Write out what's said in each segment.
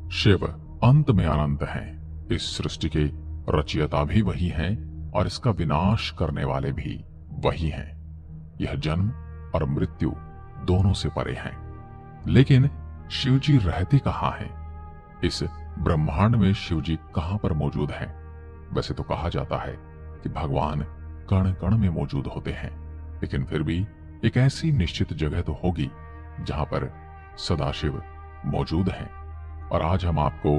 शिव अंत में अनंत हैं। इस सृष्टि के रचयिता भी वही हैं और इसका विनाश करने वाले भी वही हैं। यह जन्म और मृत्यु दोनों से परे हैं। लेकिन शिवजी रहते कहाँ हैं? इस ब्रह्मांड में शिवजी कहाँ पर मौजूद हैं? वैसे तो कहा जाता है कि भगवान कण कण में मौजूद होते हैं, लेकिन फिर भी एक ऐसी निश्चित जगह तो होगी जहां पर सदाशिव मौजूद हैं। और आज हम आपको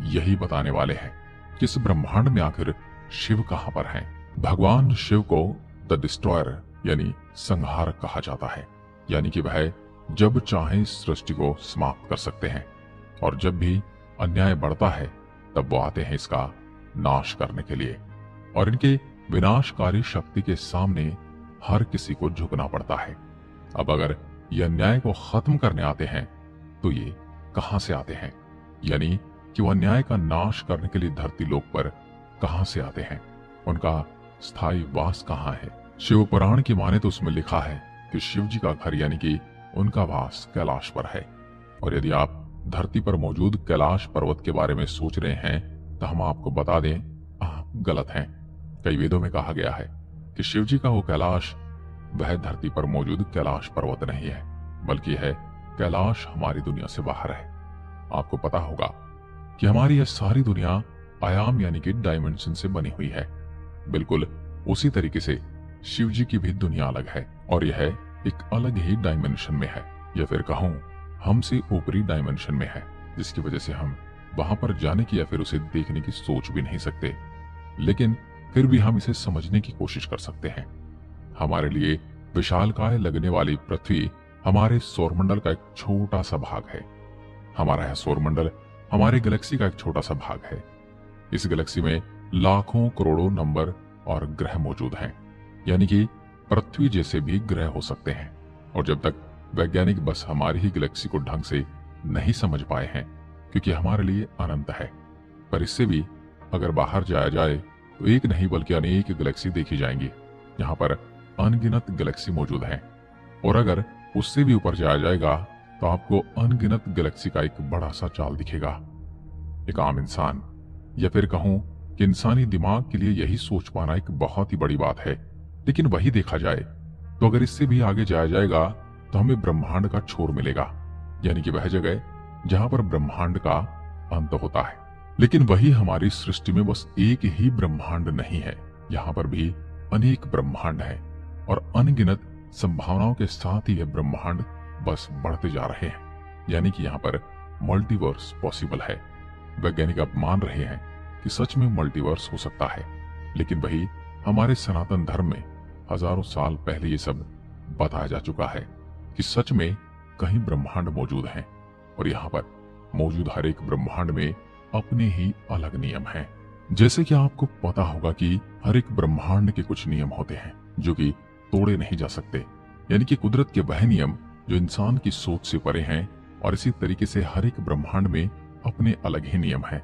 यही बताने वाले हैं कि इस ब्रह्मांड में आखिर शिव कहां पर हैं। भगवान शिव को द डिस्ट्रॉयर यानी संहारक कहा जाता है, यानी कि वह जब चाहे सृष्टि को समाप्त कर सकते हैं और जब भी अन्याय बढ़ता है तब वो आते हैं इसका नाश करने के लिए। और इनके विनाशकारी शक्ति के सामने हर किसी को झुकना पड़ता है। अब अगर ये अन्याय को खत्म करने आते हैं तो ये कहां से आते हैं, यानी कि वो अन्याय का नाश करने के लिए धरती लोक पर कहां से आते हैं, उनका स्थायी वास कहां है। शिव पुराण की माने तो उसमें लिखा है कि शिव जी का घर यानी कि उनका वास कैलाश पर है। और यदि आप धरती पर मौजूद कैलाश पर्वत के बारे में सोच रहे हैं तो हम आपको बता दें, आप गलत हैं। कई वेदों में कहा गया है कि शिव जी का वो कैलाश वह धरती पर मौजूद कैलाश पर्वत नहीं है, बल्कि है कैलाश हमारी दुनिया से बाहर है। आपको पता होगा कि हमारी यह सारी दुनिया आयाम यानी कि डायमेंशन से बनी हुई है। बिल्कुल उसी तरीके से शिव जी की भी दुनिया अलग है और यह एक अलग ही डायमेंशन में है, या फिर कहूं हमसे ऊपरी डायमेंशन में है, जिसकी वजह से हम वहां पर जाने की या फिर उसे देखने की सोच भी नहीं सकते। लेकिन फिर भी हम इसे समझने की कोशिश कर सकते हैं। हमारे लिए विशालकाय लगने वाली पृथ्वी हमारे सौरमंडल का एक छोटा सा भाग है। हमारा यह सौरमंडल हमारे गैलेक्सी का एक छोटा सा भाग है। इस गैलेक्सी में लाखों करोड़ों नंबर और ग्रह मौजूद हैं, यानी कि पृथ्वी जैसे भी ग्रह हो सकते हैं। और जब तक वैज्ञानिक बस हमारी ही गैलेक्सी को ढंग से नहीं समझ पाए हैं, क्योंकि हमारे लिए अनंत है, पर इससे भी अगर बाहर जाया जाए तो एक नहीं बल्कि अनेक गैलेक्सी देखी जाएंगी। यहाँ पर अनगिनत गैलेक्सी मौजूद हैं। और अगर उससे भी ऊपर जाया जाएगा तो आपको अनगिनत गैलेक्सी का एक बड़ा सा जाल दिखेगा। एक आम इंसान या फिर कहूं कि इंसानी दिमाग के लिए यही सोच पाना एक बहुत ही बड़ी बात है। लेकिन वही देखा जाए तो अगर इससे भी आगे जाया जाएगा तो हमें ब्रह्मांड का छोर मिलेगा, यानी कि वह जगह जहां पर ब्रह्मांड का अंत होता है। लेकिन वही हमारी सृष्टि में बस एक ही ब्रह्मांड नहीं है, यहाँ पर भी अनेक ब्रह्मांड है और अनगिनत संभावनाओं के साथ ही यह ब्रह्मांड बस बढ़ते जा रहे हैं, यानी कि यहाँ पर मल्टीवर्स पॉसिबल है। वैज्ञानिक अब मान रहे हैं कि सच में मल्टीवर्स हो सकता है, लेकिन वही हमारे सनातन धर्म में हजारों साल पहले ये सब बताया जा चुका है कि सच में कहीं ब्रह्मांड मौजूद हैं और यहाँ पर मौजूद हर एक ब्रह्मांड में अपने ही अलग नियम हैं। जैसे कि आपको पता होगा कि हर एक ब्रह्मांड के कुछ नियम होते हैं जो कि तोड़े नहीं जा सकते, यानी कि कुदरत के वह नियम जो इंसान की सोच से परे हैं। और इसी तरीके से हर एक ब्रह्मांड में अपने अलग ही नियम हैं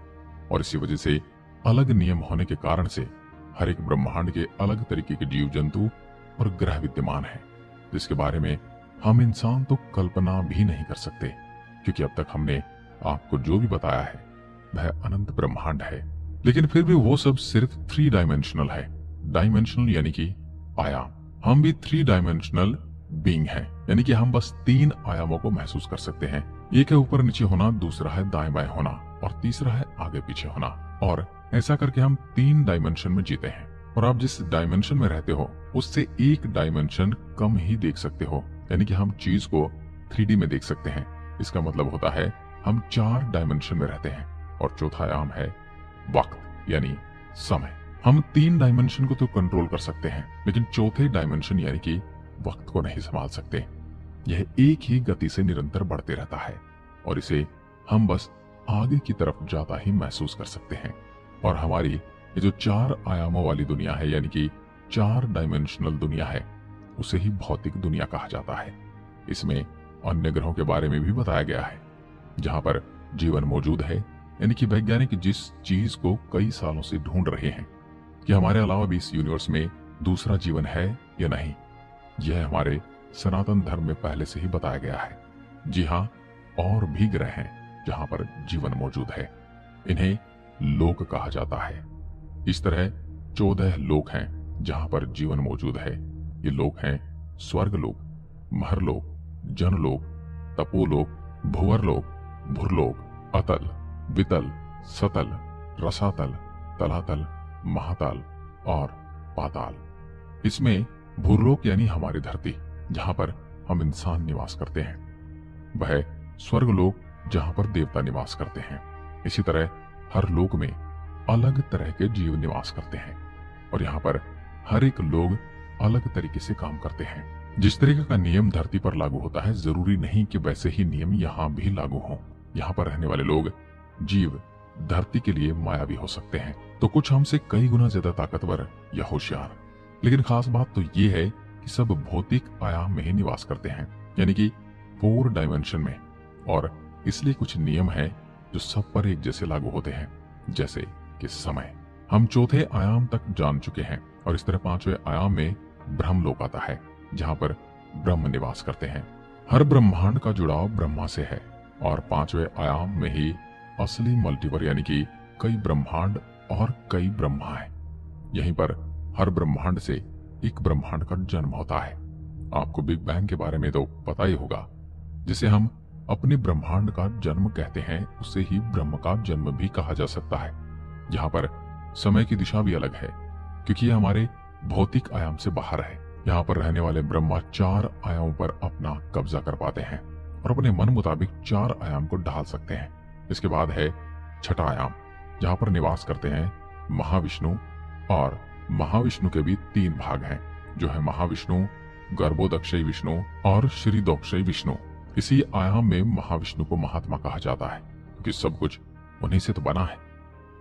और इसी वजह से अलग नियम होने के कारण से हर एक ब्रह्मांड के अलग तरीके के जीव जंतु और ग्रह विद्यमान हैं, जिसके बारे में हम इंसान तो कल्पना भी नहीं कर सकते, क्योंकि अब तक हमने आपको जो भी बताया है वह अनंत ब्रह्मांड है। लेकिन फिर भी वो सब सिर्फ 3 डायमेंशनल है। डायमेंशनल यानी कि आयाम। हम भी 3 डायमेंशनल बीइंग हैं, यानी कि हम बस 3 आयामों को महसूस कर सकते हैं। एक है ऊपर नीचे होना, दूसरा है दाएं बाएं होना और तीसरा है आगे पीछे होना। और ऐसा करके हम 3 डायमेंशन में जीते हैं। और आप जिस डायमेंशन में रहते हो उससे एक डायमेंशन कम ही देख सकते हो, यानी कि हम चीज को 3D में देख सकते हैं। इसका मतलब होता है हम 4 डायमेंशन में रहते हैं। और चौथा आयाम है वक्त यानी समय। हम 3 डायमेंशन को तो कंट्रोल कर सकते हैं, लेकिन चौथे डायमेंशन यानी कि वक्त को नहीं संभाल सकते। यह एक ही गति से निरंतर बढ़ते रहता है और इसे हम बस आगे की तरफ जाता ही महसूस कर सकते हैं। और हमारी ये जो 4 आयामों वाली दुनिया है, यानी कि 4 डायमेंशनल दुनिया है, उसे ही भौतिक दुनिया कहा जाता है। इसमें अन्य ग्रहों के बारे में भी बताया गया है जहां पर जीवन मौजूद है, यानी कि वैज्ञानिक जिस चीज को कई सालों से ढूंढ रहे हैं कि हमारे अलावा भी इस यूनिवर्स में दूसरा जीवन है या नहीं, यह हमारे सनातन धर्म में पहले से ही बताया गया है। जी हाँ, और भी ग्रह हैं जहां पर जीवन मौजूद है। इन्हें लोक कहा जाता है। इस तरह 14 लोक हैं जहां पर जीवन मौजूद है। ये लोक हैं स्वर्गलोक, महरलोक, जनलोक, तपोलोक, भुवरलोक, भुरलोक, अतल, वितल, सतल, रसातल, तलातल, महातल और पाताल। इसमें भूलोक यानी हमारी धरती, जहां पर हम इंसान निवास करते हैं, वह स्वर्गलोक जहां पर देवता निवास करते हैं। इसी तरह हर लोक में अलग तरह के जीव निवास करते हैं और यहाँ पर हर एक लोग अलग तरीके से काम करते हैं। जिस तरीके का नियम धरती पर लागू होता है, जरूरी नहीं कि वैसे ही नियम यहाँ भी लागू हों। यहाँ पर रहने वाले लोग, जीव, धरती के लिए मायावी हो सकते हैं, तो कुछ हमसे कई गुना ज्यादा ताकतवर या होशियार। लेकिन खास बात तो ये है कि सब भौतिक आयाम में ही निवास करते हैं, यानी कि 4 डायमेंशन में, और इसलिए कुछ नियम है जो सब पर एक जैसे लागू होते हैं, जैसे कि समय। हम चौथे आयाम तक जान चुके हैं और इस तरह 5वें आयाम में ब्रह्मलोक आता है, जहां पर ब्रह्म निवास करते हैं। हर ब्रह्मांड का जुड़ाव ब्रह्मा से है और 5वें आयाम में ही असली मल्टीवर यानी कि कई ब्रह्मांड और कई ब्रह्मा है। यहीं पर हर ब्रह्मांड से एक ब्रह्मांड का जन्म होता है। आपको बिग बैंग के बारे में तो पता ही होगा। जिसे हम अपने ब्रह्मांड का जन्म कहते हैं, उसे ही ब्रह्म का जन्म भी कहा जा सकता है। यहाँ पर समय की दिशा भी अलग है, क्योंकि ये हमारे भौतिक आयाम से बाहर है। यहाँ पर रहने वाले ब्रह्मा 4 आयामों पर अपना कब्जा कर पाते हैं और अपने मन मुताबिक 4 आयाम को ढाल सकते हैं। इसके बाद है छठा आयाम, जहाँ पर निवास करते हैं महाविष्णु, और महाविष्णु के भी 3 भाग हैं, जो है महाविष्णु, गर्भोदक्षयी विष्णु और श्रीदोक्षयी विष्णु। इसी आयाम में महाविष्णु को महात्मा कहा जाता है, क्योंकि सब कुछ उन्हीं से तो बना है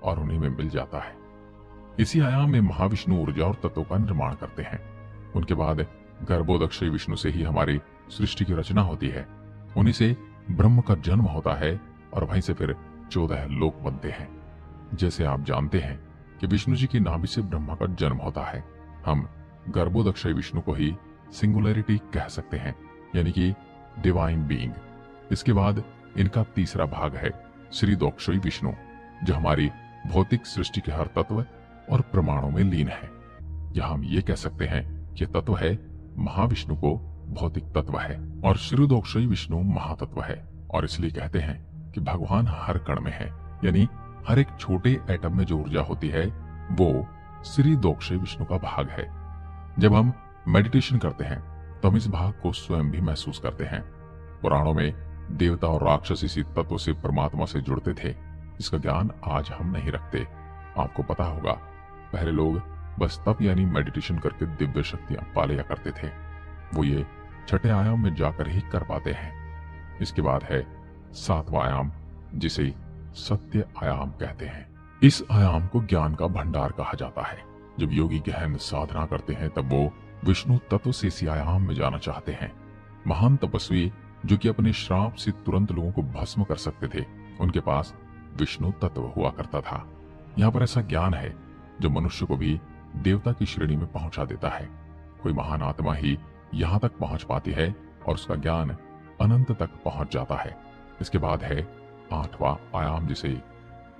और उन्हीं में मिल जाता है। इसी आयाम में महाविष्णु ऊर्जा और तत्वों का निर्माण करते हैं। उनके बाद गर्भोदक्षयी विष्णु से ही हमारी सृष्टि की रचना होती है। उन्हीं से ब्रह्म का जन्म होता है और वहीं से फिर 14 लोक बनते हैं। जैसे आप जानते हैं कि विष्णु जी की नाभि से ब्रह्मा का जन्म होता है। हम गर्भोदक्षयी विष्णु को ही सिंगुलैरिटी कह सकते हैं, यानी कि डिवाइन बीइंग। इसके बाद इनका तीसरा भाग है श्रीदोक्षयी विष्णु, जो हमारी भौतिक सृष्टि के हर तत्व और प्रमाणों में लीन है। या हम ये कह सकते हैं कि तत्व है महाविष्णु को भौतिक तत्व है और श्रीदोक्षयी विष्णु महातत्व है। और इसलिए कहते हैं कि भगवान हर कण में है, यानी हर एक छोटे एटम में जो ऊर्जा होती है वो श्रीदोक्षयी विष्णु का भाग है। जब हम मेडिटेशन करते हैं तो हम इस भाग को स्वयं भी महसूस करते हैं। पुराणों में देवता और राक्षस इसी तत्व से, परमात्मा से जुड़ते थे। इसका ज्ञान आज हम नहीं रखते। आपको पता होगा, पहले लोग बस तप यानी मेडिटेशन करके दिव्य शक्तियां पा लिया करते थे। वो ये छठे आयाम में जाकर ही कर पाते हैं। इसके बाद है 7वां आयाम, जिसे सत्य आयाम कहते हैं। इस आयाम को ज्ञान का भंडार कहा जाता है। जब योगी गहन साधना करते हैं तब वो विष्णु तत्व से इसी आयाम में जाना चाहते हैं। महान तपस्वी जो कि अपने श्राप से तुरंत लोगों को भस्म कर सकते थे, उनके पास विष्णु तत्व हुआ करता था। यहाँ पर ऐसा ज्ञान है जो मनुष्य को भी देवता की श्रेणी में पहुंचा देता है। कोई महान आत्मा ही यहाँ तक पहुंच पाती है और उसका ज्ञान अनंत तक पहुंच जाता है। इसके बाद है 8वां आयाम, जिसे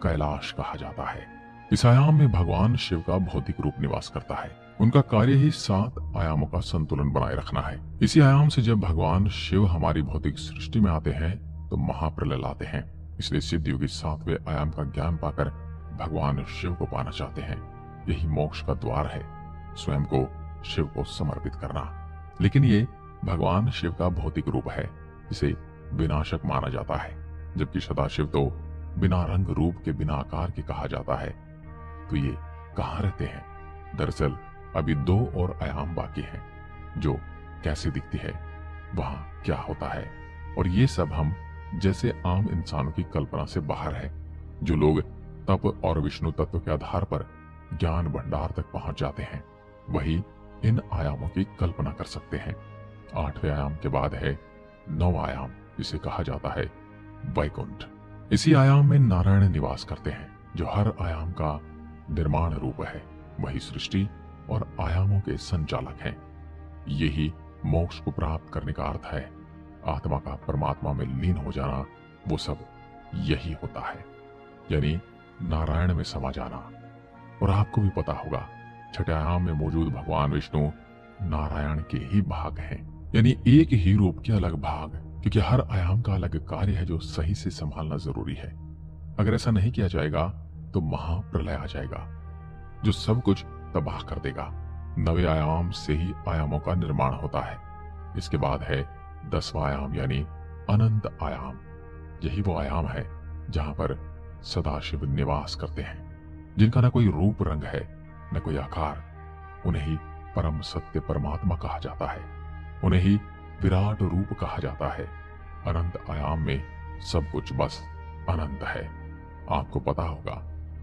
कैलाश कहा जाता है। इस आयाम में भगवान शिव का भौतिक रूप निवास करता है। उनका कार्य ही 7 आयामों का संतुलन बनाए रखना है। इसी आयाम से जब भगवान शिव हमारी भौतिक सृष्टि में आते हैं तो महाप्रलय लाते हैं। इसलिए सिद्ध योगी 7वें आयाम का ज्ञान पाकर भगवान शिव को पाना चाहते हैं। यही मोक्ष का द्वार है, स्वयं को शिव को समर्पित करना। लेकिन ये भगवान शिव का भौतिक रूप है, जिसे विनाशक माना जाता है, जबकि सदाशिव तो बिना रंग रूप के, बिना आकार के कहा जाता है। तो ये कहाँ रहते हैं? दरअसल अभी 2 और आयाम बाकी हैं, जो कैसे दिखती है, वहां क्या होता है, और ये सब हम जैसे आम इंसानों की कल्पना से बाहर है। जो लोग तप और विष्णु तत्व के आधार पर ज्ञान भंडार तक पहुंच जाते हैं, वही इन आयामों की कल्पना कर सकते हैं। 8वें आयाम के बाद है 9वां आयाम, जिसे कहा जाता है वैकुंठ। इसी आयाम में नारायण निवास करते हैं, जो हर आयाम का निर्माण रूप है। वही सृष्टि और आयामों के संचालक हैं। यही मोक्ष को प्राप्त करने का अर्थ है। आत्मा का परमात्मा में लीन हो जाना, वो सब यही होता है, यानी नारायण में समा जाना। और आपको भी पता होगा, छठे आयाम में मौजूद भगवान विष्णु नारायण के ही भाग हैं, यानी एक ही रूप के अलग भाग, क्योंकि हर आयाम का अलग कार्य है जो सही से संभालना जरूरी है। अगर ऐसा नहीं किया जाएगा तो महाप्रलय आ जाएगा जो सब कुछ तबाह कर देगा। नवे आयाम से ही आयामों का निर्माण होता है। इसके बाद है 10वां आयाम यानी अनंत आयाम। यही वो आयाम है जहां पर सदाशिव निवास करते हैं, जिनका न कोई रूप रंग है न कोई आकार। उन्हें ही परम सत्य परमात्मा कहा जाता है, उन्हें ही विराट रूप कहा जाता है। अनंत आयाम में सब कुछ बस अनंत है। आपको पता होगा,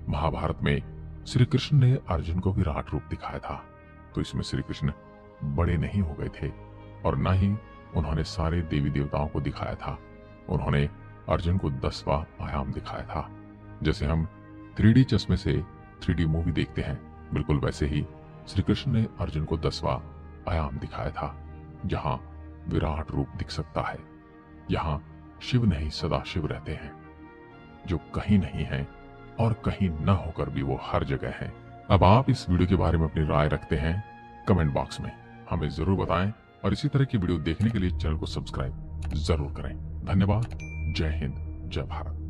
महाभारत में श्री कृष्ण ने अर्जुन को विराट रूप दिखाया था, तो इसमें श्री कृष्ण बड़े नहीं हो गए थे और न ही उन्होंने सारे देवी देवताओं को दिखाया था। उन्होंने अर्जुन को 10वां आयाम दिखाया था। जैसे हम 3D चश्मे से 3D मूवी देखते हैं, बिल्कुल वैसे ही श्री कृष्ण ने अर्जुन को 10वां आयाम दिखाया था, जहां विराट रूप दिख सकता है। यहाँ शिव नहीं सदा शिव रहते हैं, जो कहीं नहीं है और कहीं न होकर भी वो हर जगह है। अब आप इस वीडियो के बारे में अपनी राय रखते हैं कमेंट बॉक्स में, हमें जरूर बताएं और इसी तरह की वीडियो देखने के लिए चैनल को सब्सक्राइब जरूर करें। धन्यवाद। जय हिंद, जय भारत।